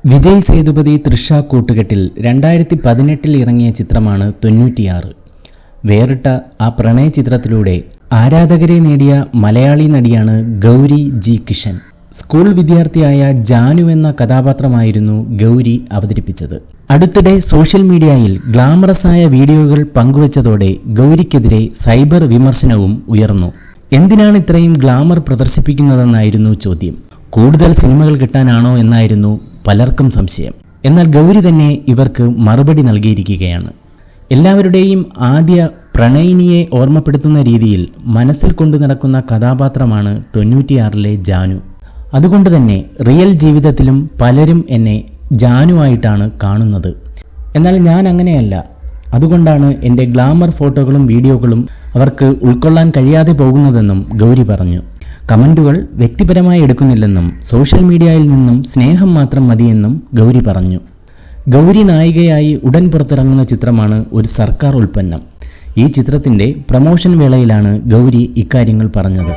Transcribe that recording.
വിജയ് സേതുപതി തൃഷ കൂട്ടുകെട്ടിൽ 2018 ഇറങ്ങിയ ചിത്രമാണ് 96. വേറിട്ട ആ പ്രണയ ചിത്രത്തിലൂടെ ആരാധകരെ നേടിയ മലയാളി നടിയാണ് ഗൗരി ജി കിഷൻ. സ്കൂൾ വിദ്യാർത്ഥിയായ ജാനു എന്ന കഥാപാത്രമായിരുന്നു ഗൗരി അവതരിപ്പിച്ചത്. അടുത്തിടെ സോഷ്യൽ മീഡിയയിൽ ഗ്ലാമറസായ വീഡിയോകൾ പങ്കുവച്ചതോടെ ഗൗരിക്കെതിരെ സൈബർ വിമർശനവും ഉയർന്നു. എന്തിനാണ് ഇത്രയും ഗ്ലാമർ പ്രദർശിപ്പിക്കുന്നതെന്നായിരുന്നു ചോദ്യം. കൂടുതൽ സിനിമകൾ കിട്ടാനാണോ എന്നായിരുന്നു പലർക്കും സംശയം. എന്നാൽ ഗൗരി തന്നെ ഇവർക്ക് മറുപടി നൽകിയിരിക്കുകയാണ്. എല്ലാവരുടെയും ആദ്യ പ്രണയിനിയെ ഓർമ്മപ്പെടുത്തുന്ന രീതിയിൽ മനസ്സിൽ കൊണ്ടു നടക്കുന്ന കഥാപാത്രമാണ് 96-ലെ ജാനു. അതുകൊണ്ട് തന്നെ റിയൽ ജീവിതത്തിലും പലരും എന്നെ ജാനുവായിട്ടാണ് കാണുന്നത്. എന്നാൽ ഞാൻ അങ്ങനെയല്ല. അതുകൊണ്ടാണ് എൻ്റെ ഗ്ലാമർ ഫോട്ടോകളും വീഡിയോകളും അവർക്ക് ഉൾക്കൊള്ളാൻ കഴിയാതെ പോകുന്നതെന്നും ഗൗരി പറഞ്ഞു. കമൻറ്റുകൾ വ്യക്തിപരമായി എടുക്കുന്നില്ലെന്നും സോഷ്യൽ മീഡിയയിൽ നിന്നും സ്നേഹം മാത്രം മതിയെന്നും ഗൗരി പറഞ്ഞു. ഗൗരി നായികയായി ഉടൻ പുറത്തിറങ്ങുന്ന ചിത്രമാണ് ഒരു സർക്കാർ ഉൽപ്പന്നം. ഈ ചിത്രത്തിൻ്റെ പ്രമോഷൻ വേളയിലാണ് ഗൗരി ഇക്കാര്യങ്ങൾ പറഞ്ഞത്.